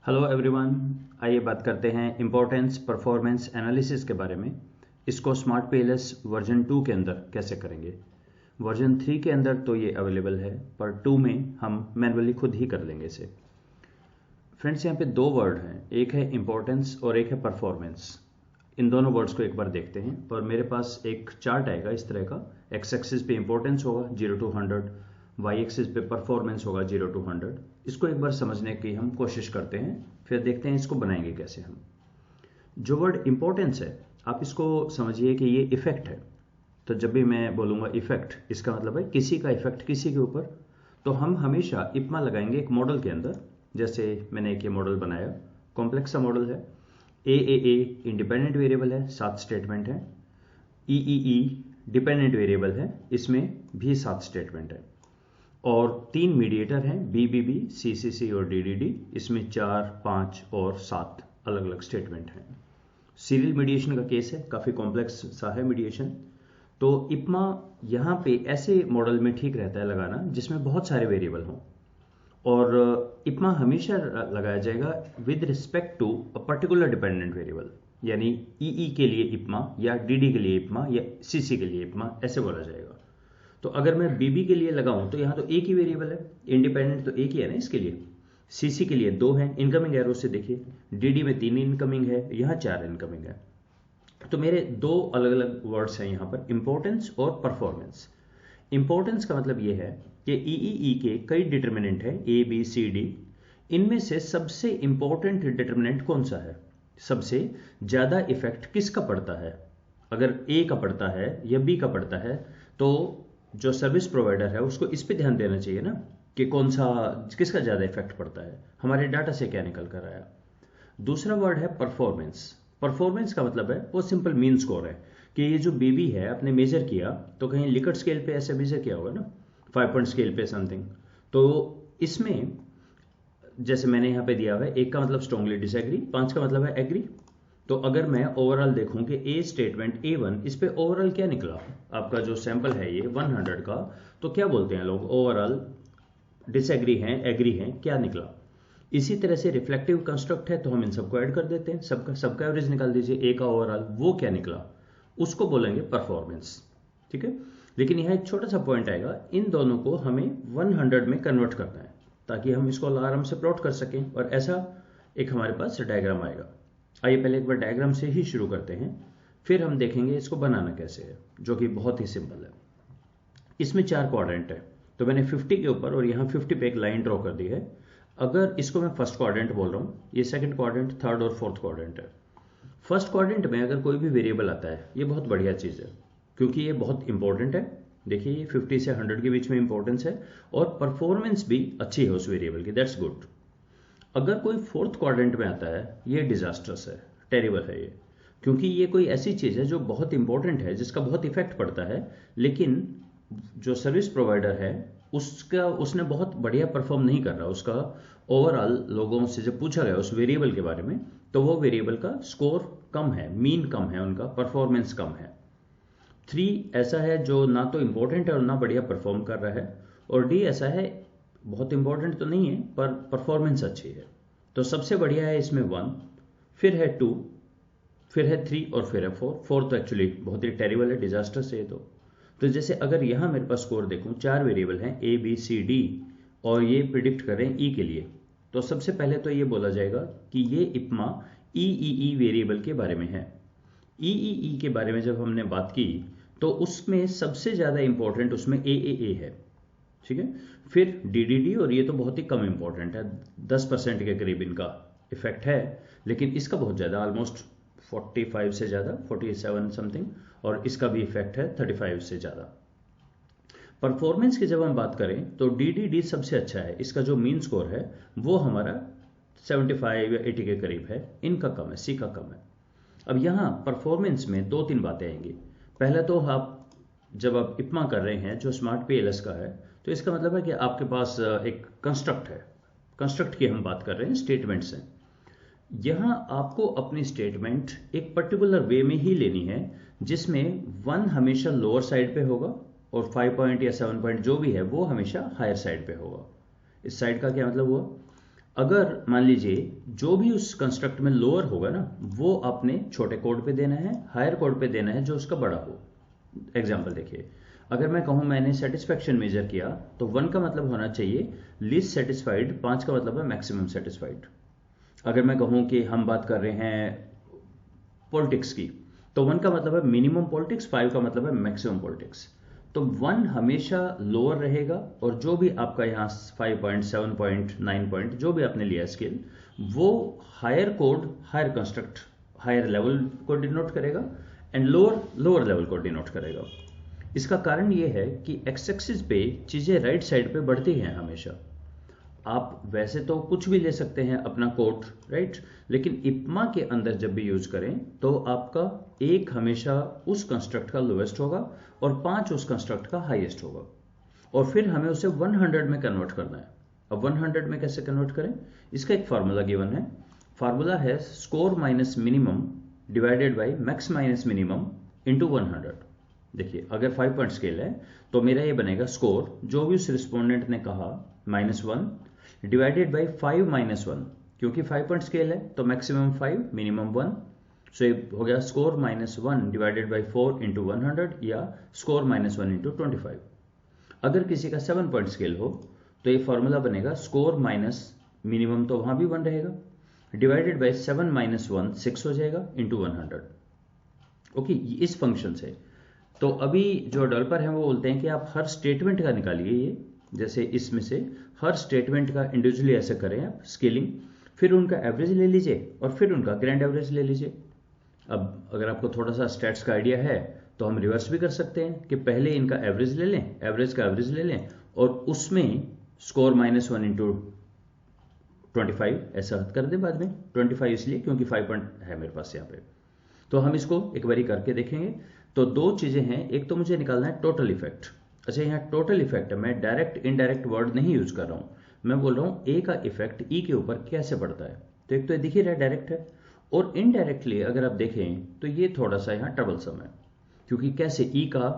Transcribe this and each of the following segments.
Hello everyone. आइए बात करते हैं इम्पोर्टेंस परफॉर्मेंस एनालिसिस के बारे में। इसको स्मार्ट पीएलएस वर्जन 2 के अंदर कैसे करेंगे। वर्जन 3 के अंदर तो ये अवेलेबल है, पर 2 में हम मैनुअली खुद ही कर लेंगे इसे। फ्रेंड्स, यहाँ पे दो वर्ड हैं, एक है इम्पोर्टेंस और एक है परफॉर्मेंस। इन दोनों वर्ड्स को एक बार देखते हैं। पर मेरे पास एक चार्ट आएगा इस तरह का। एक्स एक्सिस पे इम्पोर्टेंस होगा 0 to 100, वाई एक्सिस पे परफॉर्मेंस होगा 0 to 100। इसको एक बार समझने की हम कोशिश करते हैं, फिर देखते हैं इसको बनाएंगे कैसे हम। जो वर्ड इम्पोर्टेंस है, आप इसको समझिए कि ये इफेक्ट है। तो जब भी मैं बोलूँगा इफेक्ट, इसका मतलब है किसी का इफेक्ट किसी के ऊपर। तो हम हमेशा इप्मा लगाएंगे एक मॉडल के अंदर। जैसे मैंने एक ये मॉडल बनाया, कॉम्प्लेक्स सा मॉडल है। ए इंडिपेंडेंट वेरिएबल है, 7 स्टेटमेंट है। ई डिपेंडेंट वेरिएबल है, इसमें भी 7 स्टेटमेंट है। और 3 मीडिएटर हैं, बी, सी और डी। इसमें 4, 5 और 7 अलग अलग स्टेटमेंट हैं। सीरियल मीडिएशन का केस है, काफ़ी कॉम्प्लेक्स सा है मीडिएशन। तो इप्मा यहाँ पे ऐसे मॉडल में ठीक रहता है लगाना जिसमें बहुत सारे वेरिएबल हों। और इप्मा हमेशा लगाया जाएगा with respect to a particular dependent variable, यानी ई के लिए इप्मा या डी के लिए इप्मा या सी के लिए इप्मा, ऐसे बोला जाएगा। तो अगर मैं बी के लिए लगाऊं तो यहाँ तो एक ही वेरिएबल है, इंडिपेंडेंट तो एक ही है ना इसके लिए। सी के लिए 2 है, इनकमिंग एरो से देखिए। डी में 3 इनकमिंग है, यहाँ 4 इनकमिंग है। तो मेरे 2 अलग अलग वर्ड्स हैं यहाँ पर, इंपॉर्टेंस और परफॉर्मेंस। इंपॉर्टेंस का मतलब ये है कि ई के कई डिटर्मिनेंट हैं, ए बी सी डी। इनमें से सबसे इंपॉर्टेंट डिटर्मिनेंट कौन सा है, सबसे ज़्यादा इफेक्ट किसका पड़ता है। अगर ए का पड़ता है या बी का पड़ता है, तो जो सर्विस प्रोवाइडर है उसको इस पे ध्यान देना चाहिए ना, कि कौन सा किसका ज़्यादा इफेक्ट पड़ता है, हमारे डाटा से क्या निकल कर आया। दूसरा वर्ड है परफॉर्मेंस। परफॉर्मेंस का मतलब है वो सिंपल मीन स्कोर है, कि ये जो बेबी है आपने मेजर किया तो कहीं लिकट स्केल पे ऐसे मेजर किया होगा ना, 5 पॉइंट स्केल पे समथिंग। तो इसमें जैसे मैंने यहाँ पे दिया हुआ है, 1 का मतलब स्ट्रांगली डिसएग्री, 5 का मतलब है एग्री। तो अगर मैं ओवरऑल देखूं कि ए स्टेटमेंट A1, इस पे ओवरऑल क्या निकला, आपका जो सैंपल है ये 100 का, तो क्या बोलते हैं लोग, ओवरऑल डिसएग्री हैं एग्री हैं, क्या निकला। इसी तरह से रिफ्लेक्टिव कंस्ट्रक्ट है, तो हम इन सबको ऐड कर देते हैं, सबका एवरेज निकाल दीजिए, ए का ओवरऑल, वो क्या निकला, उसको बोलेंगे परफॉर्मेंस। ठीक है। लेकिन यहाँ एक छोटा सा पॉइंट आएगा, इन दोनों को हमें 100 में कन्वर्ट करना है, ताकि हम इसको आराम से प्लॉट कर सकें, और ऐसा एक हमारे पास डायग्राम आएगा। आइए पहले एक बार डायग्राम से ही शुरू करते हैं, फिर हम देखेंगे इसको बनाना कैसे है, जो कि बहुत ही सिंपल है। इसमें 4 क्वाड्रेंट है, तो मैंने 50 के ऊपर और यहाँ 50 पे एक लाइन ड्रॉ कर दी है। अगर इसको मैं फर्स्ट क्वाड्रेंट बोल रहा हूँ, ये सेकंड क्वाड्रेंट, थर्ड और फोर्थ क्वाड्रेंट है। फर्स्ट क्वाड्रेंट में अगर कोई भी वेरिएबल आता है, ये बहुत बढ़िया चीज़ है, क्योंकि ये बहुत इंपॉर्टेंट है। देखिए ये 50 से 100 के बीच में इंपॉर्टेंस है, और परफॉर्मेंस भी अच्छी है उस वेरिएबल की, दैट्स गुड। अगर कोई फोर्थ क्वाड्रेंट में आता है, ये डिजास्टर्स है, टेरिबल है ये, क्योंकि ये कोई ऐसी चीज़ है जो बहुत इंपॉर्टेंट है, जिसका बहुत इफेक्ट पड़ता है, लेकिन जो सर्विस प्रोवाइडर है उसने बहुत बढ़िया परफॉर्म नहीं कर रहा। उसका ओवरऑल लोगों से जब पूछा गया उस वेरिएबल के बारे में, तो वो वेरिएबल का स्कोर कम है, मीन कम है, उनका परफॉर्मेंस कम है। 3 ऐसा है जो ना तो इंपॉर्टेंट है और ना बढ़िया परफॉर्म कर रहा है, और डी ऐसा है, बहुत इंपॉर्टेंट तो नहीं है पर परफॉर्मेंस अच्छी है। तो सबसे बढ़िया है इसमें 1, फिर है 2, फिर है 3 और फिर है 4 तो एक्चुअली बहुत ही टेरिबल है, डिजास्टर से। तो जैसे अगर यहाँ मेरे पास स्कोर देखूँ, 4 वेरिएबल हैं ए बी सी डी, और ये प्रिडिक्ट कर रहे हैं ई के लिए। तो सबसे पहले तो ये बोला जाएगा कि ये इप्मा ई वेरिएबल के बारे में है। ई के बारे में जब हमने बात की, तो उसमें सबसे ज़्यादा इंपॉर्टेंट उसमें ए है। ठीक है। फिर डी, और ये तो बहुत ही कम इंपॉर्टेंट है, 10% के करीब इनका इफेक्ट है, लेकिन इसका बहुत ज़्यादा, ऑलमोस्ट 45 से ज़्यादा, 47 समथिंग, और इसका भी इफेक्ट है 35 से ज़्यादा। परफॉर्मेंस की जब हम बात करें तो डी सबसे अच्छा है, इसका जो मीन स्कोर है वो हमारा 75 या 80 के करीब है, इनका कम है, सी का कम है। अब यहाँ परफॉर्मेंस में 2-3 बातें आएंगी। पहला तो आप जब आप इप्मा कर रहे हैं जो स्मार्ट पीएलएस का है, तो इसका मतलब है कि आपके पास एक कंस्ट्रक्ट है, कंस्ट्रक्ट की हम बात कर रहे हैं, स्टेटमेंट्स हैं। यहाँ आपको अपनी स्टेटमेंट एक पर्टिकुलर वे में ही लेनी है, जिसमें 1 हमेशा लोअर साइड पे होगा, और 5 पॉइंट या 7 पॉइंट जो भी है वो हमेशा हायर साइड पे होगा। इस साइड का क्या मतलब हुआ, अगर मान लीजिए जो भी उस कंस्ट्रक्ट में लोअर होगा ना, वो आपने छोटे कोड पे देना है, हायर कोड पे देना है जो उसका बड़ा हो। एग्जाम्पल देखिए, अगर मैं कहूं मैंने सेटिस्फैक्शन मेजर किया तो 1 का मतलब होना चाहिए लीस्ट सेटिस्फाइड, 5 का मतलब है मैक्सिमम सेटिस्फाइड। अगर मैं कहूं कि हम बात कर रहे हैं पॉलिटिक्स की, तो 1 का मतलब है मिनिमम पॉलिटिक्स, 5 का मतलब है मैक्सिमम पॉलिटिक्स। तो 1 हमेशा लोअर रहेगा, और जो भी आपका यहाँ 5 पॉइंट, 7 पॉइंट, 9 पॉइंट जो भी आपने लिया स्केल, वो higher code, higher construct, higher level को डिनोट करेगा, एंड लोअर लोअर लेवल को डिनोट करेगा। इसका कारण ये है कि एक्स एक्सिस पे चीजें राइट साइड पे बढ़ती हैं हमेशा। आप वैसे तो कुछ भी ले सकते हैं अपना कोड, राइट, लेकिन इप्मा के अंदर जब भी यूज करें तो आपका 1 हमेशा उस कंस्ट्रक्ट का लोएस्ट होगा और 5 उस कंस्ट्रक्ट का हाईएस्ट होगा, और फिर हमें उसे 100 में कन्वर्ट करना है। अब 100 में कैसे कन्वर्ट करें, इसका एक फार्मूला गिवन है। फार्मूला है score minus minimum divided by max minus minimum into 100। देखिए, अगर 5 पॉइंट स्केल है तो मेरा ये बनेगा स्कोर जो भी उस रिस्पोंडेंट ने कहा -1 डिवाइडेड बाई 5 माइनस 1, क्योंकि 5 पॉइंट स्केल है तो मैक्सिमम 5 मिनिमम 1, सो ये हो गया स्कोर -1 डिवाइडेड बाई 4 इंटू 100, या स्कोर -1 इंटू 25। अगर किसी का 7 पॉइंट स्केल हो तो ये फॉर्मूला बनेगा स्कोर माइनस मिनिमम, तो वहां भी 1 रहेगा, डिवाइडेड बाई 7 माइनस 1 6 हो जाएगा इंटू 100। ओके, इस फंक्शन से। तो अभी जो डेवलपर हैं वो बोलते हैं कि आप हर स्टेटमेंट का निकालिए, ये जैसे इसमें से हर स्टेटमेंट का इंडिविजुअली ऐसे करें आप स्केलिंग, फिर उनका एवरेज ले लीजिए और फिर उनका ग्रैंड एवरेज ले लीजिए। अब अगर आपको थोड़ा सा स्टैट्स का आइडिया है तो हम रिवर्स भी कर सकते हैं कि पहले इनका एवरेज ले लें, एवरेज का एवरेज ले लें, और उसमें स्कोर -1 इंटू 25 ऐसा कर दें बाद में। 25 इसलिए क्योंकि 5 पॉइंट है मेरे पास यहाँ पे। तो हम इसको एक बारी करके देखेंगे। तो दो चीजें हैं, एक तो मुझे निकालना है टोटल इफेक्ट। अच्छा, यहाँ टोटल इफेक्ट है, मैं डायरेक्ट इनडायरेक्ट वर्ड नहीं यूज कर रहा हूं, मैं बोल रहा हूं ए का इफेक्ट ई के ऊपर कैसे पड़ता है। तो एक तो दिख ही रहा है डायरेक्ट है, और इनडायरेक्टली अगर आप देखें तो ये थोड़ा सा यहाँ ट्रबलसम है, क्योंकि कैसे ई का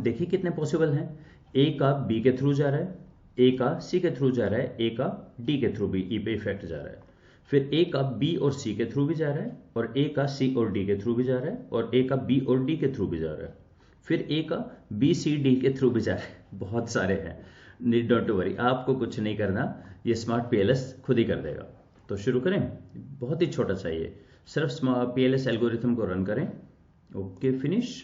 देखिए कितने पॉसिबल हैं। ए का बी के थ्रू जा रहा है, ए का सी के थ्रू जा रहा है, ए का डी के थ्रू भी ई पे इफेक्ट जा रहा है, फिर ए का बी और सी के थ्रू भी जा रहा है, और ए का सी और डी के थ्रू भी जा रहा है, और ए का बी और डी के थ्रू भी जा रहा है, फिर ए का बी सी डी के थ्रू भी जा रहा है। बहुत सारे हैं, नीड नॉट टू वरी, आपको कुछ नहीं करना, ये स्मार्ट पीएलएस खुद ही कर देगा। तो शुरू करें, बहुत ही छोटा सा ये, सिर्फ पीएलएस एल्गोरिथम को रन करें। Okay, finish.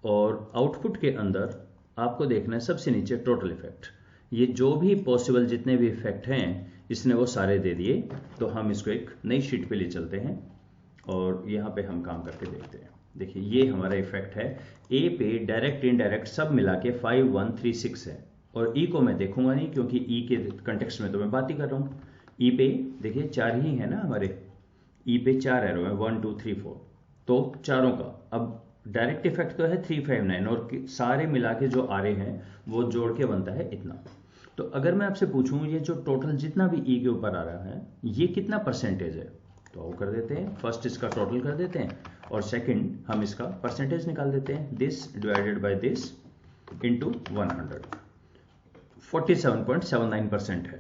और आउटपुट के अंदर आपको देखना है सबसे नीचे टोटल इफेक्ट। ये जो भी पॉसिबल जितने भी इफेक्ट हैं इसने वो सारे दे दिए। तो हम इसको एक नई शीट पे ले चलते हैं और यहाँ पे हम काम करके देखते हैं। देखिए, ये हमारा इफेक्ट है, ए पे डायरेक्ट इनडायरेक्ट सब मिला के 5 1 3 6 है, और ई को मैं देखूंगा नहीं क्योंकि ई के कंटेक्स्ट में तो मैं बात ही कर रहा हूँ। ई पे देखिए 4 ही है ना हमारे, ई पे 4 एरो है, 1 2 3 4, तो चारों का अब डायरेक्ट इफेक्ट तो है 359, और सारे मिला के जो आ रहे हैं वो जोड़ के बनता है इतना। तो अगर मैं आपसे पूछूं ये जो टोटल जितना भी ई के ऊपर आ रहा है ये कितना परसेंटेज है, तो वो कर देते हैं, फर्स्ट इसका टोटल कर देते हैं और सेकंड हम इसका परसेंटेज निकाल देते हैं, this divided by this into 100, 47.79% है।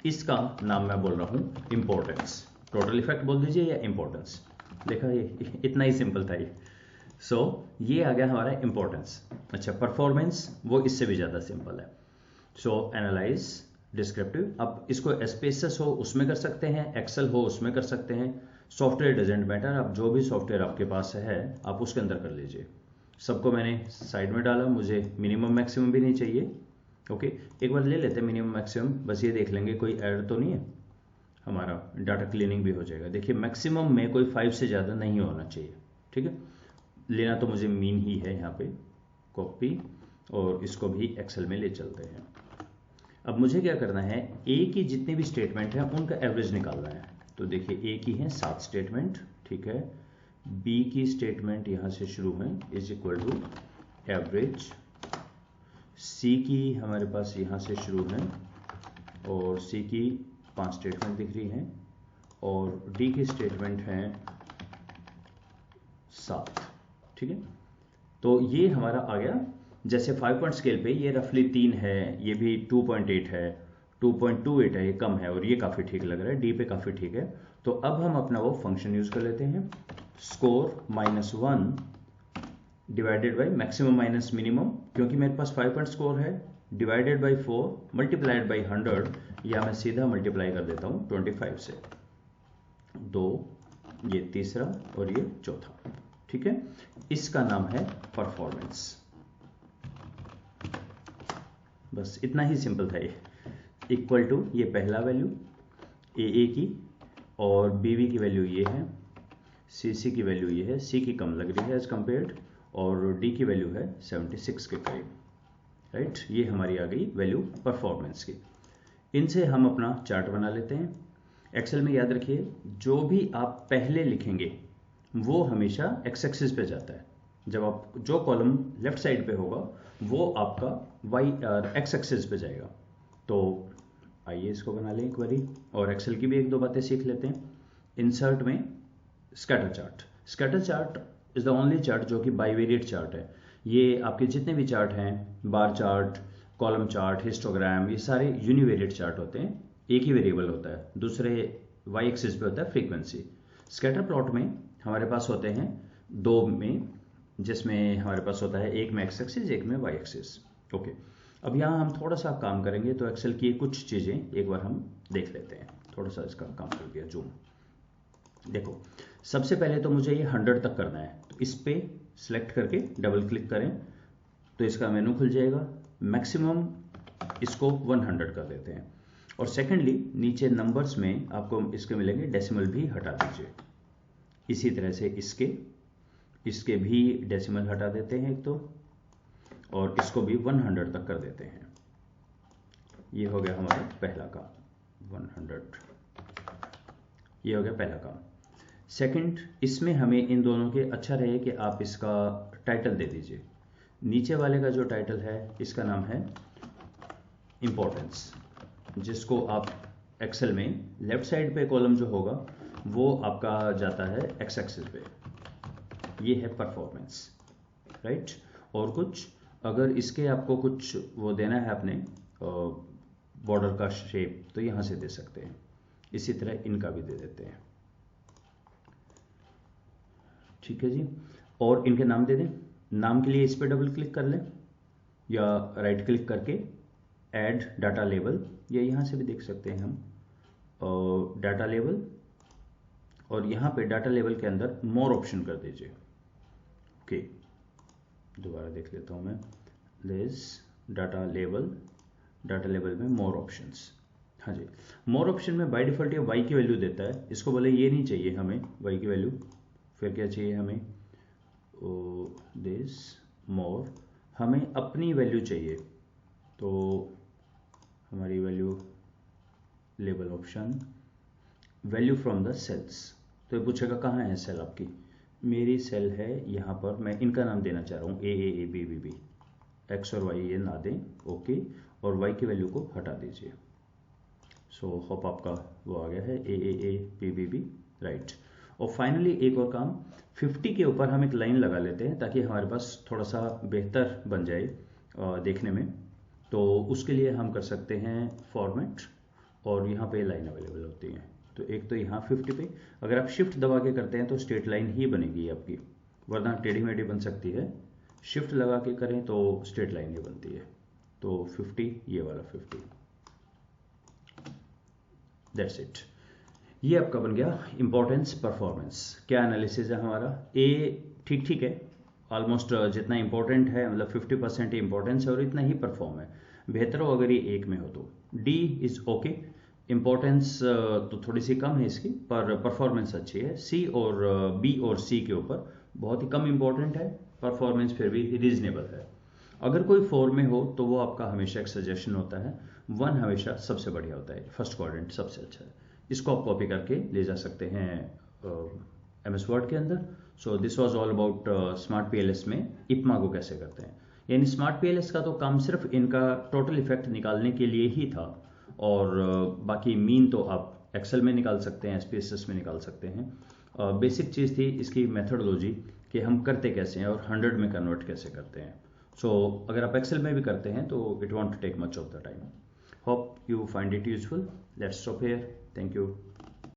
इसका नाम मैं बोल रहा हूं इंपॉर्टेंस। टोटल इफेक्ट बोल दीजिए या इंपॉर्टेंस, देखा ये इतना ही सिंपल था ये। सो ये आ गया हमारा इंपॉर्टेंस। अच्छा, परफॉर्मेंस वो इससे भी ज्यादा सिंपल है। सो एनालाइज, डिस्क्रिप्टिव, अब इसको एसपीएसएस हो उसमें कर सकते हैं, एक्सेल हो उसमें कर सकते हैं, सॉफ्टवेयर डजेंट मैटर, आप जो भी सॉफ्टवेयर आपके पास है आप उसके अंदर कर लीजिए। सबको मैंने साइड में डाला, मुझे मिनिमम मैक्सिमम भी नहीं चाहिए। ओके, एक बार ले लेते हैं मिनिमम मैक्सिमम, बस ये देख लेंगे कोई एरर तो नहीं है, हमारा डाटा क्लीनिंग भी हो जाएगा। देखिए मैक्सिमम में कोई 5 से ज़्यादा नहीं होना चाहिए, ठीक है। लेना तो मुझे मीन ही है, यहाँ पे कॉपी, और इसको भी एक्सेल में ले चलते हैं। अब मुझे क्या करना है, ए की जितनी भी स्टेटमेंट है उनका एवरेज निकालना है। तो देखिए ए की है 7 स्टेटमेंट, ठीक है, बी की स्टेटमेंट यहाँ से शुरू है इज इक्वल टू एवरेज, सी की हमारे पास यहाँ से शुरू है और सी की 5 स्टेटमेंट दिख रही हैं, और डी की स्टेटमेंट है 7, ठीक है। तो ये हमारा आ गया, जैसे 5 पॉइंट स्केल पे ये रफली 3 है, ये भी 2.8 है, 2.28 है, ये कम है और ये काफ़ी ठीक लग रहा है, डी पे काफ़ी ठीक है। तो अब हम अपना वो फंक्शन यूज़ कर लेते हैं, score -1 divided by maximum minus minimum, क्योंकि मेरे पास 5 पॉइंट स्कोर है, डिवाइडेड बाई 4 मल्टीप्लाइड बाई 100, या मैं सीधा मल्टीप्लाई कर देता हूँ 25 से, 2, ये तीसरा और ये चौथा, ठीक है। इसका नाम है परफॉर्मेंस। बस इतना ही सिंपल था ये। इक्वल टू ये पहला वैल्यू ए की और बी की वैल्यू ये है, सी की वैल्यू ये है, सी की कम लग रही है एज कंपेयर्ड, और डी की वैल्यू है 76 के करीब, राइट। ये हमारी आ गई वैल्यू परफॉर्मेंस की। इनसे हम अपना चार्ट बना लेते हैं। एक्सेल में याद रखिए, जो भी आप पहले लिखेंगे वो हमेशा एक्स एक्सिस पे जाता है। जब आप जो कॉलम लेफ्ट साइड पे होगा वो आपका वाई एक्स एक्सिस पे जाएगा। तो आइए इसको बना लें एक बारी, और एक्सेल की भी एक दो बातें सीख लेते हैं। इंसर्ट में scatter chart, scatter chart is the only chart जो कि बाइवेरिएट चार्ट है। ये आपके जितने भी चार्ट हैं, bar chart, column chart, histogram, ये सारे यूनिवेरिएट चार्ट होते हैं। एक ही वेरिएबल होता है, दूसरे वाई एक्सिस पे होता है फ्रीक्वेंसी। स्कैटर प्लॉट में हमारे पास होते हैं दो में, जिसमें हमारे पास होता है एक में एक्स एक्सिस, एक में वाई एक्सिस। ओके, अब यहाँ हम थोड़ा सा काम करेंगे, तो एक्सेल की कुछ चीज़ें एक बार हम देख लेते हैं। थोड़ा सा इसका काम कर दिया जूम। देखो, सबसे पहले तो मुझे ये 100 तक करना है, तो इस पे सिलेक्ट करके डबल क्लिक करें तो इसका मेनू खुल जाएगा। मैक्सिमम इसको 100 कर देते हैं, और सेकेंडली नीचे नंबर्स में आपको इसके मिलेंगे डेसिमल भी हटा दीजिए। इसी तरह से इसके भी डेसिमल हटा देते हैं एक तो, और इसको भी 100 तक कर देते हैं। ये हो गया हमारा पहला काम, 100, ये हो गया पहला काम। सेकंड, इसमें हमें इन दोनों के अच्छा रहे कि आप इसका टाइटल दे दीजिए। नीचे वाले का जो टाइटल है इसका नाम है इम्पोर्टेंस, जिसको आप एक्सेल में लेफ्ट साइड पे कॉलम जो होगा वो आपका जाता है एक्स एक्सिस पे। ये है परफॉर्मेंस, राइट। और कुछ अगर इसके आपको कुछ वो देना है अपने बॉर्डर का शेप, तो यहाँ से दे सकते हैं। इसी तरह इनका भी दे देते हैं, ठीक है जी। और इनके नाम दे दें। नाम के लिए इस पर डबल क्लिक कर लें, या राइट क्लिक करके ऐड डाटा लेबल, या यहाँ से भी देख सकते हैं हम डाटा लेबल, और यहाँ पे डाटा लेबल के अंदर मोर ऑप्शन कर दीजिए। ओके, दोबारा देख लेता हूँ मैं, दिस डाटा लेबल में मोर ऑप्शंस। हाँ जी, मोर ऑप्शन में बाय डिफॉल्ट ये वाई की वैल्यू देता है। इसको बोले ये नहीं चाहिए हमें वाई की वैल्यू, फिर क्या चाहिए हमें, दिस मोर, हमें अपनी वैल्यू चाहिए। तो हमारी value label option, value from the cells, तो ये पूछेगा कहाँ है सेल आपकी। मेरी सेल है यहाँ पर, मैं इनका नाम देना चाह रहा हूँ A B B B, X और वाई ये ना दें, ओके। और वाई की वैल्यू को हटा दीजिए। सो होप आपका वो आ गया है A B B B, right. और फाइनली एक और काम, 50 के ऊपर हम एक लाइन लगा लेते हैं ताकि हमारे पास थोड़ा सा बेहतर बन जाए देखने में। तो उसके लिए हम कर सकते हैं फॉर्मेट, और यहाँ पे लाइन अवेलेबल होती है। तो एक तो यहाँ 50 पे अगर आप शिफ्ट दबा के करते हैं तो स्ट्रेट लाइन ही बनेगी आपकी, वरना टेढ़ी मेढ़ी बन सकती है। शिफ्ट लगा के करें तो स्ट्रेट लाइन ही बनती है। तो 50, ये वाला 50, दैट्स इट। ये आपका बन गया इंपॉर्टेंस परफॉर्मेंस। क्या एनालिसिस है हमारा, ए ठीक ठीक है, ऑलमोस्ट जितना इंपॉर्टेंट है, मतलब 50% इंपॉर्टेंस है और इतना ही परफॉर्म है। बेहतर हो अगर ये एक में हो तो। डी इज ओके, इंपॉर्टेंस तो थोड़ी सी कम है इसकी, पर परफॉर्मेंस अच्छी है। सी और बी और सी के ऊपर बहुत ही कम इंपॉर्टेंट है, परफॉर्मेंस फिर भी रीजनेबल है। अगर कोई 4 में हो तो वो आपका हमेशा एक सजेशन होता है, 1 हमेशा सबसे बढ़िया होता है, फर्स्ट क्वाड्रेंट सबसे अच्छा है। इसको आप कॉपी करके ले जा सकते हैं MS वर्ड के अंदर। So this was all about smart PLS में इप्मा को कैसे करते हैं। यानी स्मार्ट PLS का तो काम सिर्फ इनका टोटल इफेक्ट निकालने के लिए ही था, और बाकी मीन तो आप एक्सेल में निकाल सकते हैं, SPSS में निकाल सकते हैं। बेसिक चीज़ थी इसकी मेथडोलॉजी कि हम करते कैसे हैं और 100 में कन्वर्ट कैसे करते हैं। सो अगर आप एक्सेल में भी करते हैं तो it won't take much of the time. Hope you find it useful. Let's stop here. Thank you.